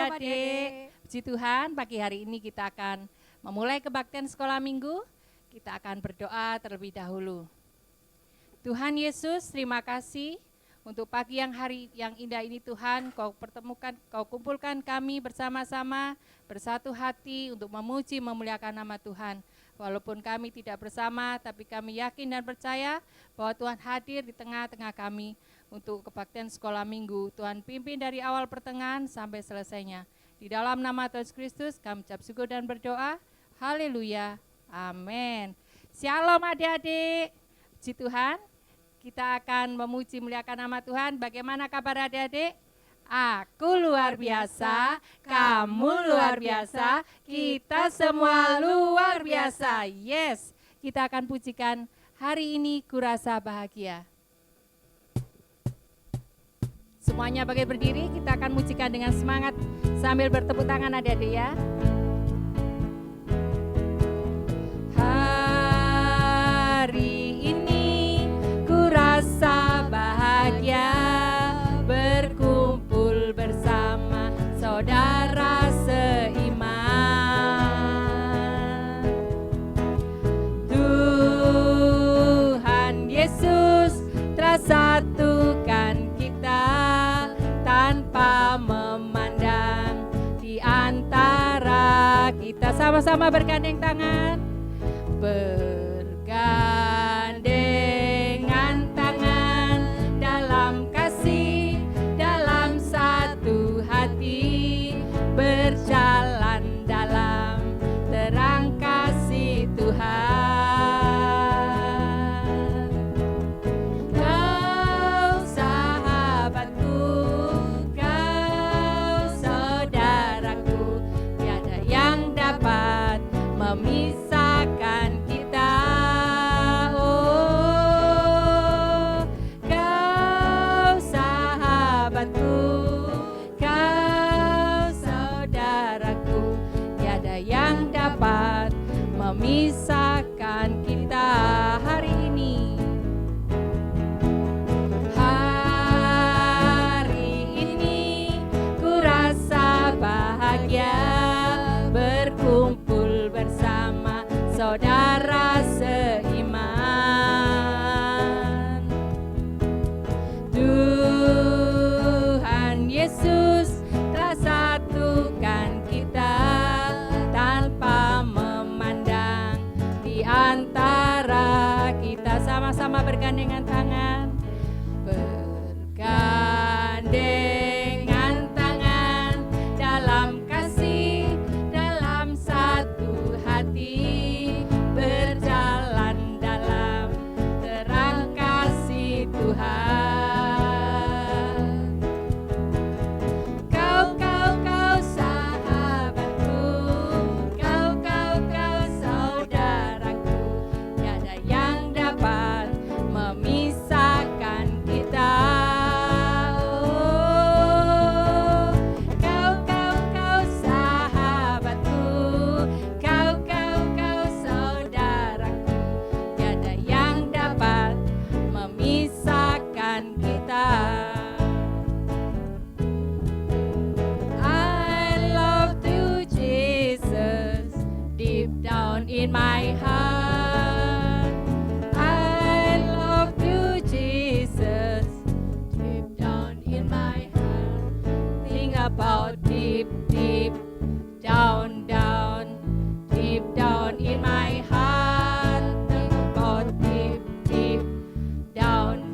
adik-adik. Puji Tuhan, pagi hari ini kita akan memulai kebaktian sekolah minggu. Kita akan berdoa terlebih dahulu. Tuhan Yesus, terima kasih untuk pagi hari yang indah ini Tuhan. Kau pertemukan, Kau kumpulkan kami bersama-sama, bersatu hati untuk memuji, memuliakan nama Tuhan. Walaupun kami tidak bersama, tapi kami yakin dan percaya bahwa Tuhan hadir di tengah-tengah kami untuk kebaktian sekolah minggu. Tuhan pimpin dari awal pertengahan sampai selesainya. Di dalam nama Tuhan Yesus Kristus kami ucap syukur dan berdoa. Haleluya. Amin. Shalom adik-adik. Puji Tuhan. Kita akan memuji muliakan nama Tuhan. Bagaimana kabar adik-adik? Aku luar biasa, kamu luar biasa, kita semua luar biasa. Yes, kita akan pujikan hari ini kurasa bahagia. Semuanya bagi berdiri, kita akan mujikan dengan semangat sambil bertepuk tangan adik-adik ya. Hari ini kurasa bahagia, berkumpul bersama saudara seiman. Tuhan Yesus telah satukan kita tanpa memandang di antara kita. Sama-sama bergandeng tangan, bergandengan tangan dalam kasih, dalam satu hati, berjalan dalam terang kasih Tuhan. Kau sahabatku, kau saudaraku, tiada yang dapat memisahkan kita. Oh, kau sahabatku, kau saudaraku, tiada yang dapat memisahkan kita hari ini. Hari ini ku rasa bahagia, berkumpul bersama saudara seiman. Tuhan Yesus telah satukan kita tanpa memandang di antara kita. Sama-sama bergandengan tangan, bergandengan tangan dalam kasih, dalam satu hati, berjalan dalam terang kasih Tuhan. Kau sahabatku, kau saudaraku, tiada yang dapat memisahkan kita. Oh, kau sahabatku, kau saudaraku, tiada yang dapat memisahkan kita. I love you, Jesus, deep down in my heart. I love you, Jesus, deep down in my heart. Think about deep down, deep down in my heart. Think about deep down,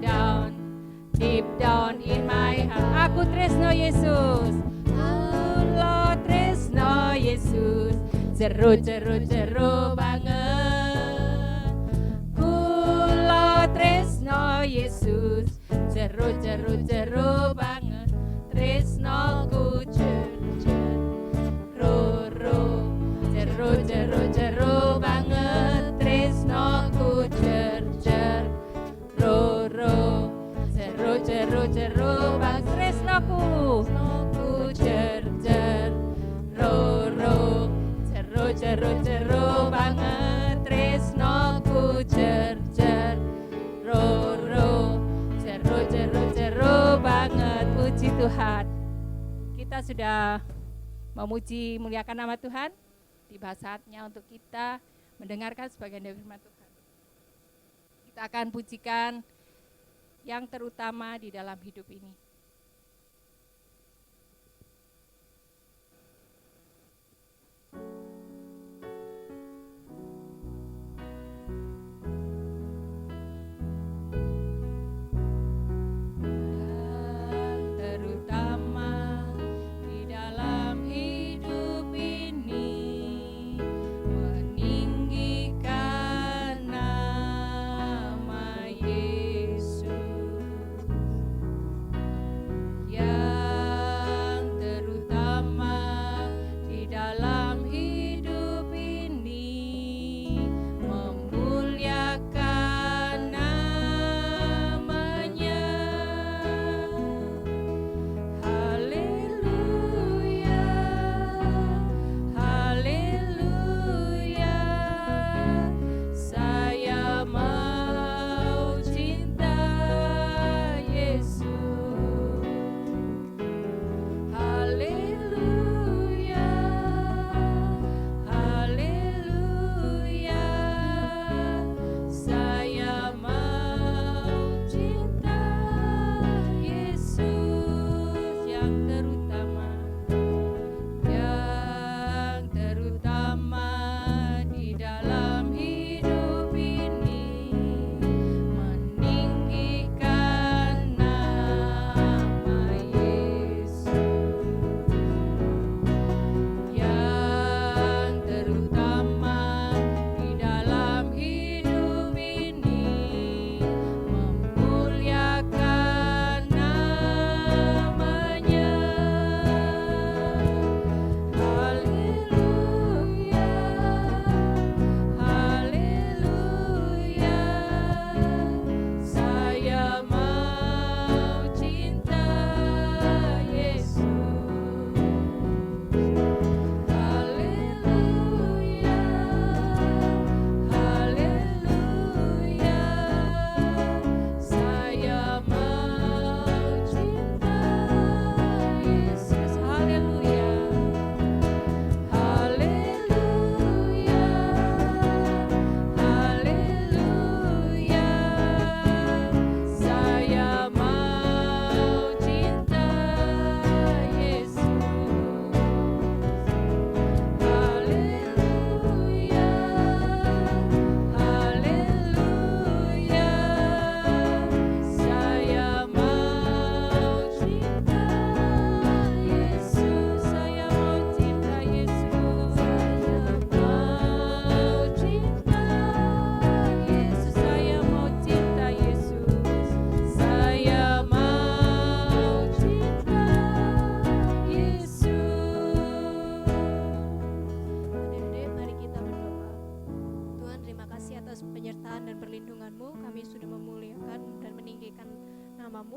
deep down in my heart. Aku tresno Yesus, Allah tresno Yesus, jeru banget. Kula tresno Yesus, jeru banget. Tresnoku jeru banget. Tresnoku jeru bang. Tresnoku jeru banget. Tresnoku jeru banget. Puji Tuhan, kita sudah memuji muliakan nama Tuhan. Tiba saatnya untuk kita mendengarkan sebagian dari firman Tuhan. Kita akan pujikan yang terutama di dalam hidup ini.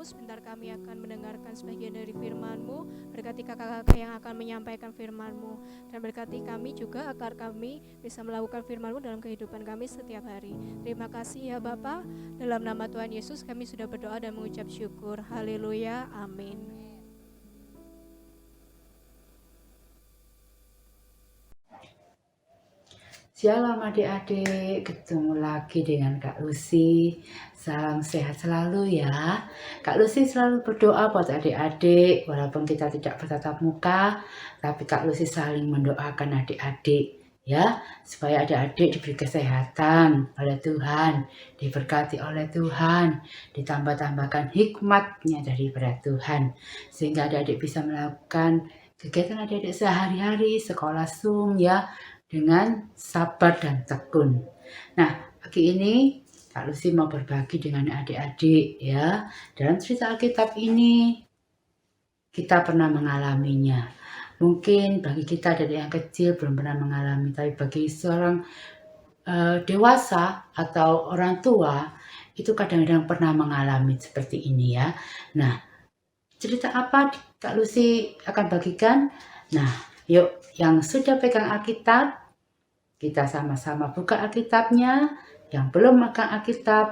Sebentar kami akan mendengarkan sebagian dari firman-Mu. Berkati kakak-kakak yang akan menyampaikan firman-Mu, dan berkati kami juga agar kami bisa melakukan firman-Mu dalam kehidupan kami setiap hari. Terima kasih ya Bapa. Dalam nama Tuhan Yesus kami sudah berdoa dan mengucap syukur. Haleluya, amin. Shalom adik-adik, ketemu lagi dengan Kak Lucy. Salam sehat selalu ya. Kak Lucy selalu berdoa buat adik-adik, walaupun kita tidak bertatap muka, tapi Kak Lucy saling mendoakan adik-adik ya, supaya adik-adik diberi kesehatan oleh Tuhan, diberkati oleh Tuhan, ditambah-tambahkan hikmatnya daripada Tuhan, sehingga adik-adik bisa melakukan kegiatan adik-adik sehari-hari, sekolah Zoom ya, dengan sabar dan tekun. Nah, pagi ini Kak Lucy mau berbagi dengan adik-adik ya. Dalam cerita Alkitab ini kita pernah mengalaminya. Mungkin bagi kita dari yang kecil belum pernah mengalami, tapi bagi seorang dewasa atau orang tua itu kadang-kadang pernah mengalami seperti ini ya. Nah, cerita apa Kak Lucy akan bagikan? Nah, yuk yang sudah pegang Alkitab, kita sama-sama buka Alkitabnya. Yang belum megang Alkitab,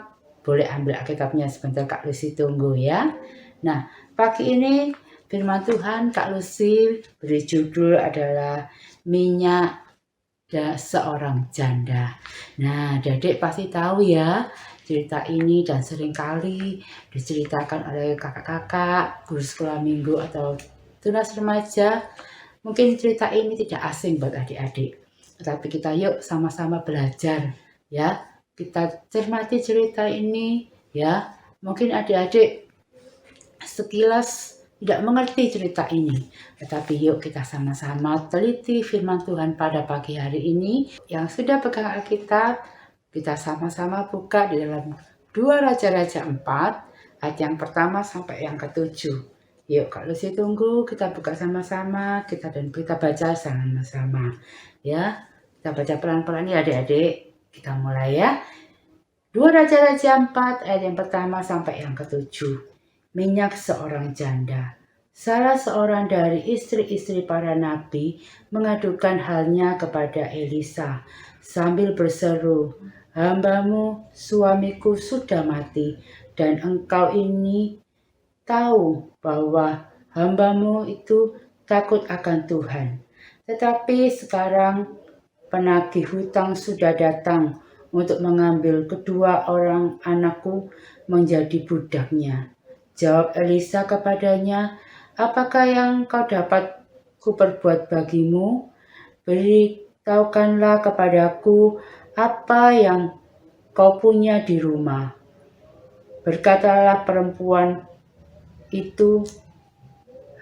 boleh ambil Alkitabnya sebentar, Kak Lucy tunggu ya. Nah, pagi ini firman Tuhan Kak Lucy beri judul adalah minyak dan seorang janda. Nah, Adik pasti tahu ya cerita ini dan seringkali diceritakan oleh kakak-kakak, guru sekolah minggu atau tunas remaja. Mungkin cerita ini tidak asing buat adik-adik. Tetapi kita yuk sama-sama belajar ya. Kita cermati cerita ini ya. Mungkin adik-adik sekilas tidak mengerti cerita ini. Tetapi yuk kita sama-sama teliti firman Tuhan pada pagi hari ini. Yang sudah pegang Alkitab, kita sama-sama buka di dalam 2 Raja-Raja 4, ayat yang pertama sampai yang ke-7. Yuk Kak Lucy tunggu, kita buka sama-sama, kita baca sama-sama. Ya, kita baca pelan-pelan ya adik-adik. Kita mulai ya. 2 Raja-Raja 4, ayat yang pertama sampai yang ke-7. Minyak seorang janda. Salah seorang dari istri-istri para nabi mengadukan halnya kepada Elisa sambil berseru, "Hambamu, suamiku sudah mati, dan engkau ini tahu bahwa hambamu itu takut akan Tuhan. Tetapi sekarang penagih hutang sudah datang untuk mengambil kedua orang anakku menjadi budaknya." Jawab Elisa kepadanya, "Apakah yang kau dapat kuperbuat bagimu? Beritahukanlah kepadaku apa yang kau punya di rumah." Berkatalah perempuan itu,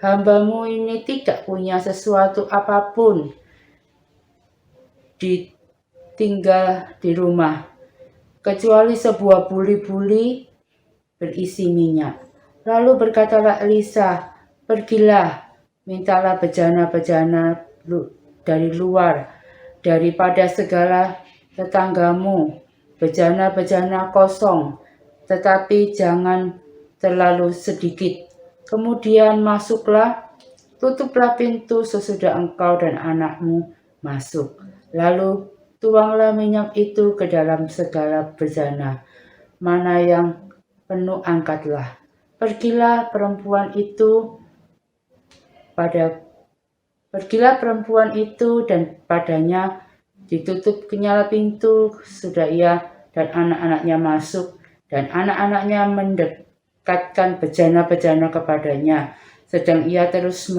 "Hambamu ini tidak punya sesuatu apapun ditinggal di rumah, kecuali sebuah buli-buli berisi minyak." Lalu berkatalah Elisa, "Pergilah, mintalah bejana-bejana dari luar, daripada segala tetanggamu, bejana-bejana kosong, tetapi jangan terlalu sedikit. Kemudian masuklah, tutuplah pintu sesudah engkau dan anakmu masuk. Lalu tuanglah minyak itu ke dalam segala bejana, mana yang penuh angkatlah. Pergilah perempuan itu dan padanya ditutup kenyala pintu, sudah ia dan anak-anaknya masuk, dan anak-anaknya mendekatkan bejana-bejana kepadanya, sedang ia terus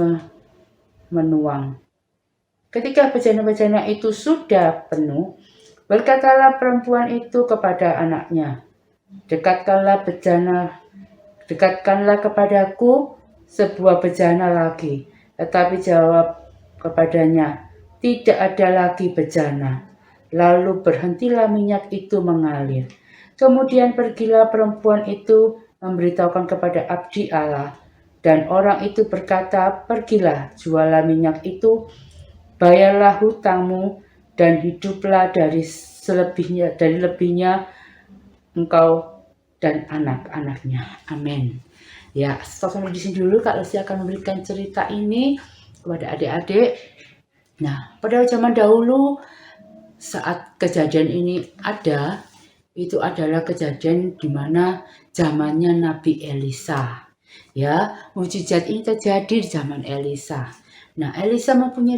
menuang. Ketika bejana-bejana itu sudah penuh, berkatalah perempuan itu kepada anaknya, Dekatkanlah kepadaku sebuah bejana lagi." Tetapi jawab kepadanya, "Tidak ada lagi bejana." Lalu berhentilah minyak itu mengalir. Kemudian pergilah perempuan itu memberitahukan kepada abdi Allah, dan orang itu berkata, "Pergilah, jualah minyak itu, bayarlah hutangmu, dan hiduplah dari lebihnya engkau dan anak-anaknya." Amin. Ya, stop sampai di sini dulu. Kak Lucy akan memberikan cerita ini kepada adik-adik. Nah, pada zaman dahulu saat kejadian ini ada, itu adalah kejadian di mana zamannya Nabi Elisa. Ya, mukjizat ini terjadi di zaman Elisa. Nah, Elisa mempunyai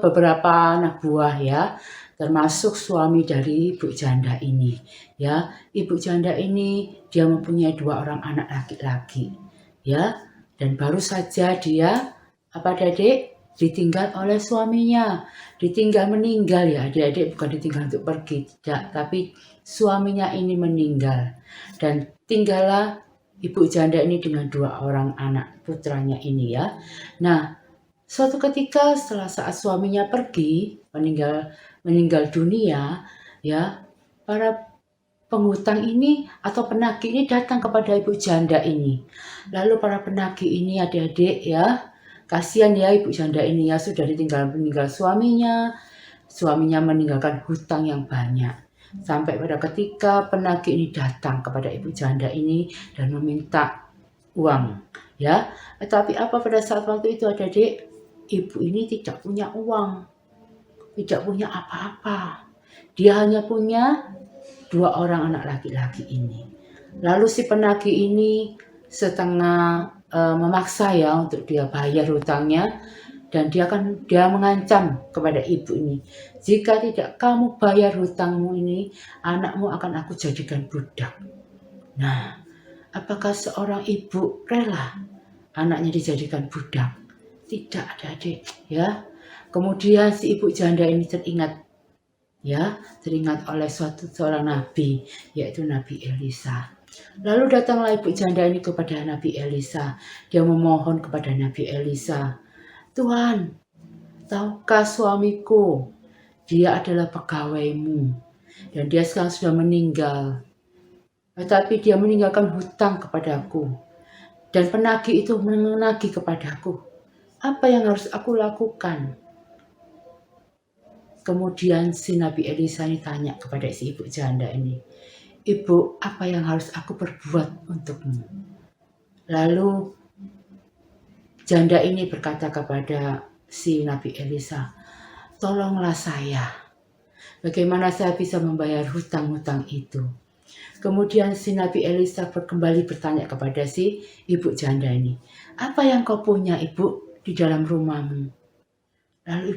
beberapa anak buah ya, termasuk suami dari ibu janda ini. Ya, ibu janda ini dia mempunyai 2 orang anak laki-laki. Ya, dan baru saja dia adik? Ditinggal oleh suaminya. Ditinggal meninggal ya adik-adik, bukan ditinggal untuk pergi, tidak, tapi suaminya ini meninggal. Dan tinggallah ibu janda ini dengan 2 orang anak putranya ini ya. Nah, suatu ketika setelah saat suaminya pergi, meninggal dunia, ya, para penghutang ini atau penagih ini datang kepada ibu janda ini. Lalu para penagih ini adik-adik ya, kasihan ya ibu janda ini ya, sudah meninggal suaminya meninggalkan hutang yang banyak. Sampai pada ketika penagih ini datang kepada ibu janda ini dan meminta uang ya. Tetapi apa pada saat waktu itu adik-adik, ibu ini tidak punya uang, tidak punya apa-apa. Dia hanya punya 2 orang anak laki-laki ini. Lalu si penagih ini setengah memaksa ya untuk dia bayar hutangnya, dan dia mengancam kepada ibu ini, jika tidak kamu bayar hutangmu ini, anakmu akan aku jadikan budak. Nah, apakah seorang ibu rela anaknya dijadikan budak? Tidak, adik-adik ya. Kemudian si ibu janda ini teringat oleh seorang nabi, yaitu Nabi Elisa. Lalu datanglah ibu janda ini kepada Nabi Elisa. Dia memohon kepada Nabi Elisa, Tuhan, tahukah suamiku, dia adalah pegawaimu dan dia sekarang sudah meninggal. Tetapi dia meninggalkan hutang kepadaku dan penagih itu menagih kepadaku. Apa yang harus aku lakukan? Kemudian si Nabi Elisa ini tanya kepada si ibu janda ini, Ibu, apa yang harus aku perbuat untukmu? Lalu janda ini berkata kepada si Nabi Elisa, tolonglah saya. Bagaimana saya bisa membayar hutang-hutang itu? Kemudian si Nabi Elisa kembali bertanya kepada si ibu janda ini, apa yang kau punya ibu di dalam rumahmu? Lalu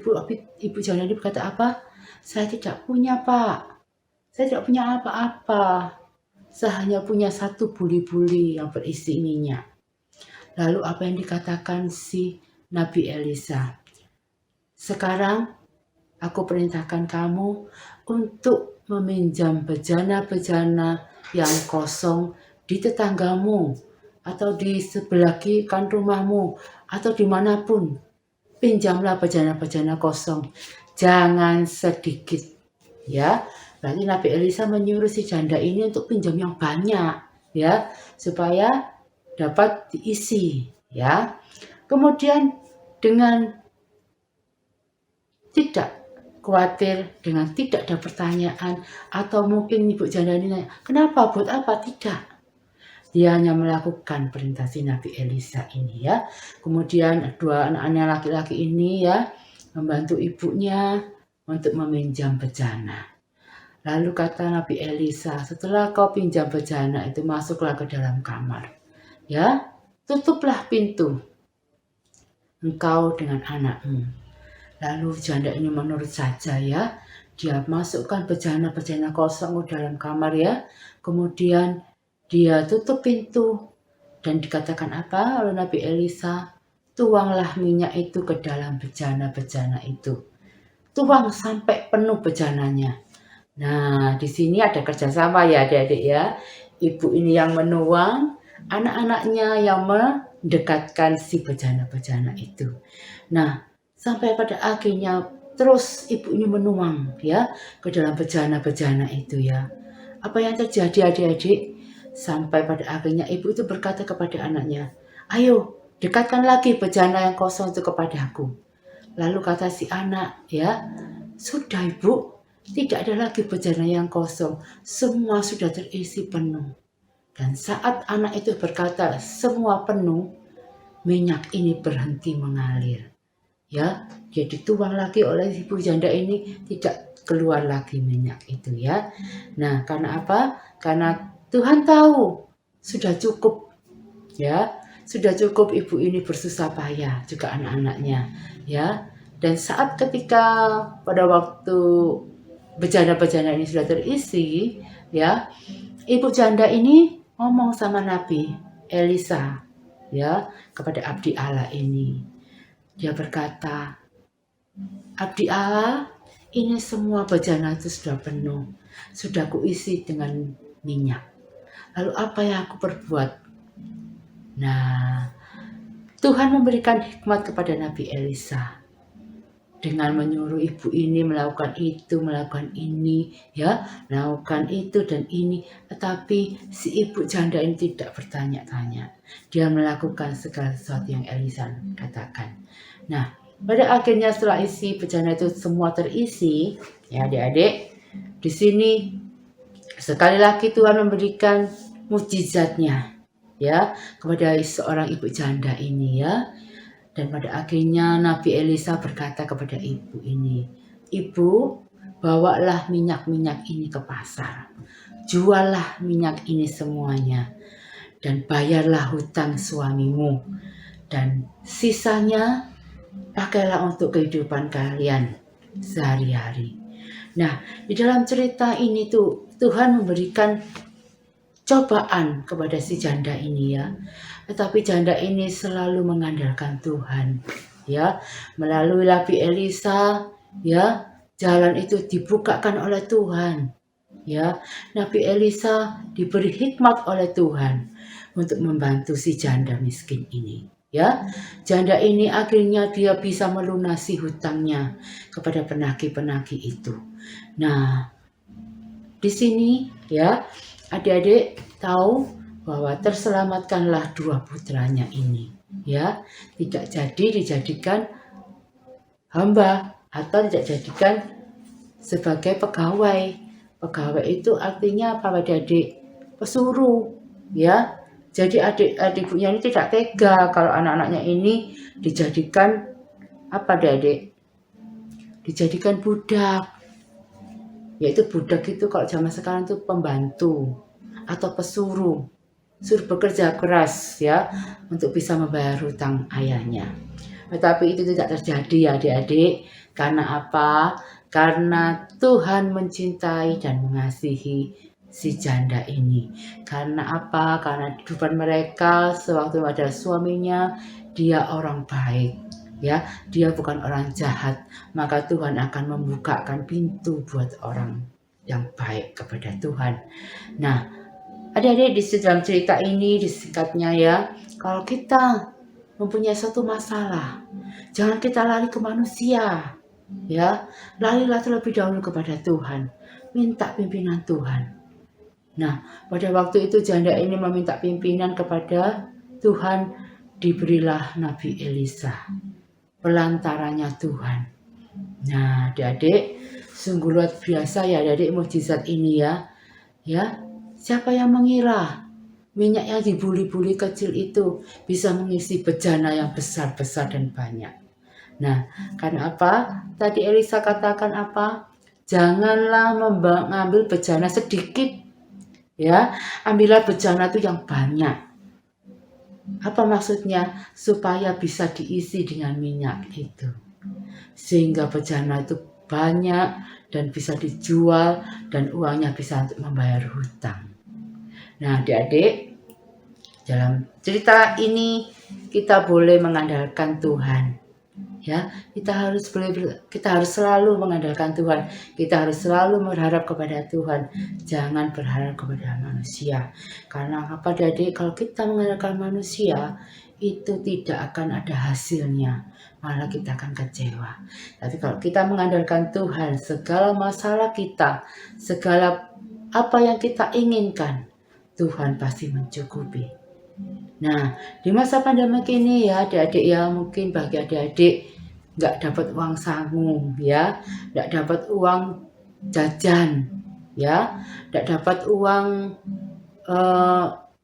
ibu janda ini berkata apa? Saya tidak punya, Pak. Saya tidak punya apa-apa. Saya hanya punya satu buli-buli yang berisi minyak. Lalu apa yang dikatakan si Nabi Elisa? Sekarang aku perintahkan kamu untuk meminjam bejana-bejana yang kosong di tetanggamu atau di sebelah kan rumahmu atau dimanapun. Pinjamlah bejana-bejana kosong, jangan sedikit ya. Berarti Nabi Elisa menyuruh si janda ini untuk pinjam yang banyak ya, supaya dapat diisi ya. Kemudian dengan tidak khawatir, dengan tidak ada pertanyaan, atau mungkin ibu janda ini nanya, kenapa, buat apa? Tidak. Dia hanya melakukan perintah si Nabi Elisa ini ya. Kemudian dua anak-anaknya laki-laki ini ya membantu ibunya untuk meminjam bejana. Lalu kata Nabi Elisa, setelah kau pinjam bejana itu masuklah ke dalam kamar. Ya, tutuplah pintu engkau dengan anakmu. Lalu janda ini menurut saja ya. Dia masukkan bejana-bejana kosong ke dalam kamar ya. Kemudian dia tutup pintu dan dikatakan apa oleh Nabi Elisa? Tuanglah minyak itu ke dalam bejana-bejana itu. Tuang sampai penuh bejananya. Nah, di sini ada kerjasama ya adik-adik ya. Ibu ini yang menuang, anak-anaknya yang mendekatkan si bejana-bejana itu. Nah, sampai pada akhirnya terus ibu ini menuang ya ke dalam bejana-bejana itu ya. Apa yang terjadi adik-adik? Sampai pada akhirnya ibu itu berkata kepada anaknya, ayo dekatkan lagi bejana yang kosong itu kepadaku. Lalu kata si anak ya, sudah ibu, tidak ada lagi bejana yang kosong, semua sudah terisi penuh. Dan saat anak itu berkata semua penuh, minyak ini berhenti mengalir. Ya, dia dituang lagi oleh ibu janda ini, tidak keluar lagi minyak itu ya. Nah, karena apa? Karena Tuhan tahu sudah cukup ya, sudah cukup ibu ini bersusah payah juga anak-anaknya ya. Dan saat ketika pada waktu bejana-bejana ini sudah terisi ya, ibu janda ini ngomong sama Nabi Elisa ya kepada abdi Allah ini. Dia berkata, abdi Allah, ini semua bejana itu sudah penuh, sudah kuisi dengan minyak. Lalu apa yang aku perbuat? Nah, Tuhan memberikan hikmat kepada Nabi Elisa dengan menyuruh ibu ini melakukan itu, melakukan ini, ya, melakukan itu dan ini. Tetapi si ibu janda ini tidak bertanya-tanya. Dia melakukan segala sesuatu yang Elisa katakan. Nah, pada akhirnya setelah isi bejana itu semua terisi, ya adik-adik, di sini sekali lagi Tuhan memberikan mukjizatnya ya kepada seorang ibu janda ini ya. Dan pada akhirnya Nabi Elisa berkata kepada ibu ini, ibu, bawalah minyak-minyak ini ke pasar, juallah minyak ini semuanya, dan bayarlah hutang suamimu, dan sisanya pakailah untuk kehidupan kalian sehari-hari. Nah, di dalam cerita ini tuh Tuhan memberikan cobaan kepada si janda ini ya. Tetapi janda ini selalu mengandalkan Tuhan ya. Melalui Nabi Elisa ya, jalan itu dibukakan oleh Tuhan ya. Nabi Elisa diberi hikmat oleh Tuhan untuk membantu si janda miskin ini ya. Janda ini akhirnya dia bisa melunasi hutangnya kepada penagih-penagih itu. Nah, di sini ya, adik-adik tahu bahwa terselamatkanlah dua putranya ini ya, tidak jadi dijadikan hamba atau tidak jadikan sebagai pegawai. Pegawai itu artinya apa adik-adik? Pesuruh ya. Jadi adik-adiknya ini tidak tega kalau anak-anaknya ini dijadikan apa adik-adik? Dijadikan budak. Yaitu budak itu kalau zaman sekarang itu pembantu atau pesuruh, suruh bekerja keras ya untuk bisa membayar hutang ayahnya. Tetapi itu tidak terjadi ya adik-adik. Karena apa? Karena Tuhan mencintai dan mengasihi si janda ini. Karena apa? Karena di depan mereka sewaktu ada suaminya, dia orang baik ya, dia bukan orang jahat, maka Tuhan akan membukakan pintu buat orang yang baik kepada Tuhan. Nah, adik-adik di dalam cerita ini disingkatnya ya, kalau kita mempunyai suatu masalah, jangan kita lari ke manusia ya, larilah terlebih dahulu kepada Tuhan, minta pimpinan Tuhan. Nah, pada waktu itu janda ini meminta pimpinan kepada Tuhan, diberilah Nabi Elisa, pelantarannya Tuhan. Nah, adik-adik, sungguh luar biasa ya adik-adik mukjizat ini ya. Ya, siapa yang mengira minyak yang dibuli-buli kecil itu bisa mengisi bejana yang besar-besar dan banyak. Nah, karena apa? Tadi Elisa katakan apa? Janganlah mengambil bejana sedikit. Ya, ambillah bejana itu yang banyak. Apa maksudnya? Supaya bisa diisi dengan minyak itu. Sehingga bejana itu banyak dan bisa dijual dan uangnya bisa untuk membayar hutang. Nah, adik-adik, dalam cerita ini kita boleh mengandalkan Tuhan. Ya, kita harus selalu mengandalkan Tuhan. Kita harus selalu berharap kepada Tuhan. Jangan berharap kepada manusia. Karena apa adik? Kalau kita mengandalkan manusia, itu tidak akan ada hasilnya. Malah kita akan kecewa. Tapi kalau kita mengandalkan Tuhan, segala masalah kita, segala apa yang kita inginkan, Tuhan pasti mencukupi. Nah, di masa pandemi ini ya adik-adik ya, mungkin bagi adik-adik nggak dapat uang saku ya, nggak dapat uang jajan ya, nggak dapat uang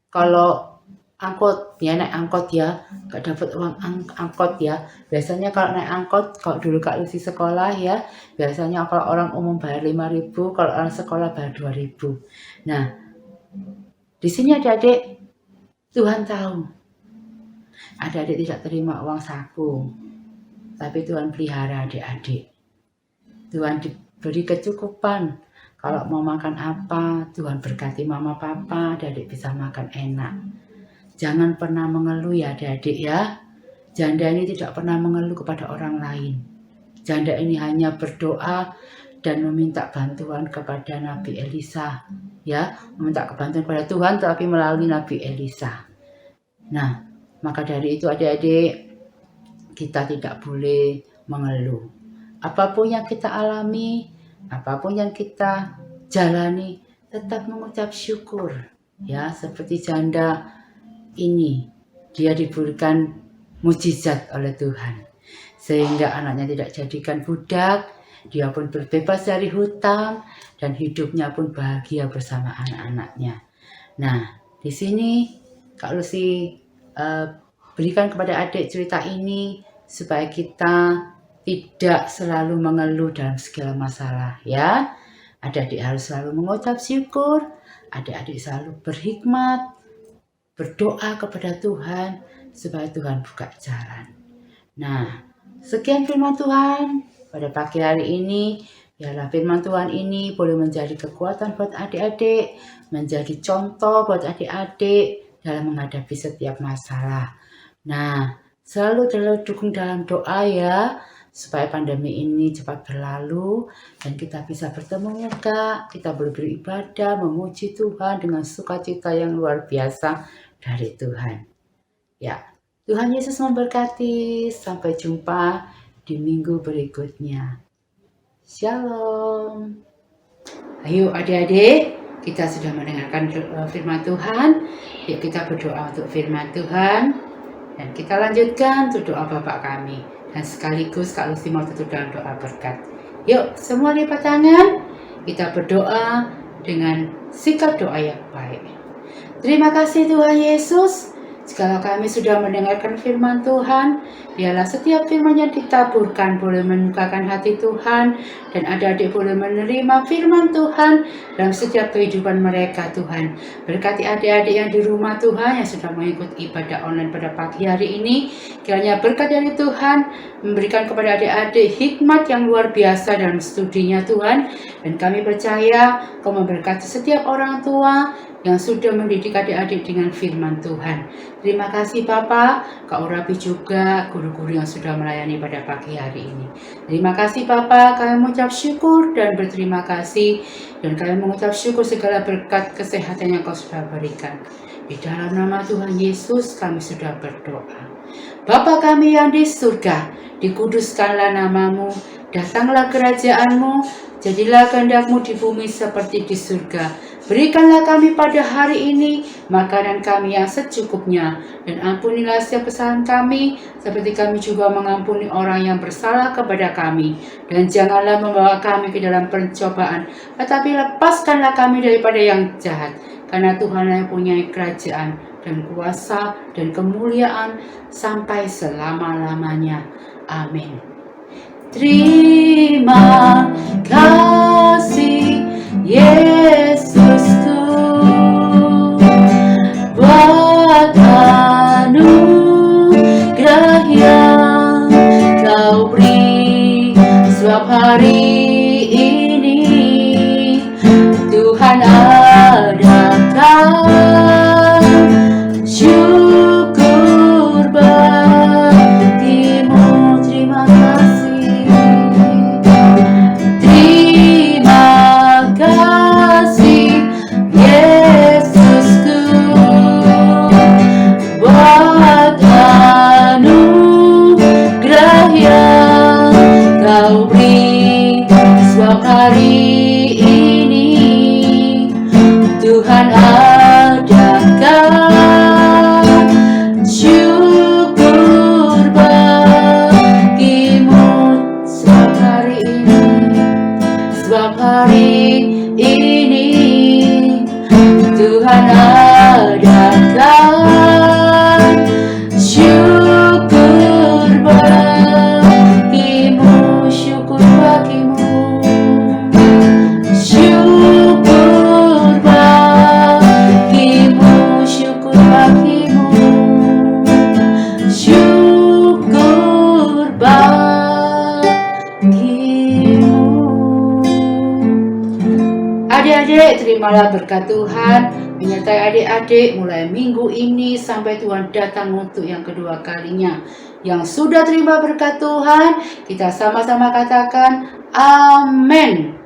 kalau angkot ya, naik angkot ya, nggak dapat uang angkot ya. Biasanya kalau naik angkot, kalau dulu Kak Lucy sekolah ya, biasanya kalau orang umum bayar 5.000, kalau orang sekolah bayar 2.000. Nah, di sini adik-adik Tuhan tahu adik-adik tidak terima uang saku, tapi Tuhan pelihara adik-adik. Tuhan diberi kecukupan. Kalau mau makan apa, Tuhan berkati mama papa, adik-adik bisa makan enak. Jangan pernah mengeluh ya adik-adik ya. Janda ini tidak pernah mengeluh kepada orang lain. Janda ini hanya berdoa dan meminta bantuan kepada Nabi Elisa. Ya, meminta bantuan kepada Tuhan tapi melalui Nabi Elisa. Nah, maka dari itu adik-adik, kita tidak boleh mengeluh. Apapun yang kita alami, apapun yang kita jalani, tetap mengucap syukur. Ya, seperti janda ini, dia diberikan mukjizat oleh Tuhan. Sehingga anaknya tidak jadikan budak, dia pun berbebas dari hutang, dan hidupnya pun bahagia bersama anak-anaknya. Nah, di sini Kak Lucy berikan kepada adik cerita ini supaya kita tidak selalu mengeluh dalam segala masalah ya. Adik-adik harus selalu mengucap syukur, adik-adik selalu berhikmat, berdoa kepada Tuhan supaya Tuhan buka jalan. Nah, sekian firman Tuhan pada pagi hari ini. Biarlah firman Tuhan ini boleh menjadi kekuatan buat adik-adik, menjadi contoh buat adik-adik dalam menghadapi setiap masalah. Nah, selalu dukung dalam doa ya, supaya pandemi ini cepat berlalu dan kita bisa bertemu muka, kita boleh beribadah, memuji Tuhan dengan sukacita yang luar biasa dari Tuhan. Ya, Tuhan Yesus memberkati. Sampai jumpa di minggu berikutnya. Shalom. Ayo adik-adik, kita sudah mendengarkan firman Tuhan. Yuk kita berdoa untuk firman Tuhan. Dan kita lanjutkan untuk doa Bapak kami. Dan sekaligus Kak Lucy mau tutup dalam doa berkat. Yuk semua lipat tangan. Kita berdoa dengan sikap doa yang baik. Terima kasih Tuhan Yesus. Jikalau kami sudah mendengarkan firman Tuhan, biarlah setiap firman yang ditaburkan boleh menyukakan hati Tuhan, dan adik-adik boleh menerima firman Tuhan dalam setiap kehidupan mereka Tuhan. Berkati adik-adik yang di rumah Tuhan, yang sudah mengikuti ibadah online pada pagi hari ini, kiranya berkat dari Tuhan memberikan kepada adik-adik hikmat yang luar biasa dalam studinya Tuhan, dan kami percaya Kau memberkati setiap orang tua yang sudah mendidik adik-adik dengan firman Tuhan. Terima kasih Bapak, Kak Urapi juga, guru-guru yang sudah melayani pada pagi hari ini. Terima kasih Bapak, kami mengucap syukur dan berterima kasih, dan kami mengucap syukur segala berkat kesehatan yang Kau sudah berikan. Di dalam nama Tuhan Yesus kami sudah berdoa. Bapa kami yang di surga, dikuduskanlah namamu, datanglah kerajaan-Mu, jadilah kehendak-Mu di bumi seperti di surga. Berikanlah kami pada hari ini makanan kami yang secukupnya, dan ampunilah setiap kesalahan kami, seperti kami juga mengampuni orang yang bersalah kepada kami. Dan janganlah membawa kami ke dalam pencobaan, tetapi lepaskanlah kami daripada yang jahat. Karena Tuhan yang punya kerajaan dan kuasa dan kemuliaan sampai selama-lamanya. Amin. Terima kasih Yesusku buat anugerah yang Kau beri, sebab hari ini Tuhan adakan syukur bagimu. Terima kasih. Terima kasih Yesusku buat anugerah yang Kau beri, sebab hari ini Tuhan adakan syukur bagimu. Sebab hari ini Tuhan adakan syukur bagimu, syukur bagimu, syukur bagimu, syukur bagimu, syukur bagimu. Adik-adik, terimalah berkat Tuhan menyertai adik-adik mulai minggu ini sampai Tuhan datang untuk yang kedua kalinya. Yang sudah terima berkat Tuhan, kita sama-sama katakan amin.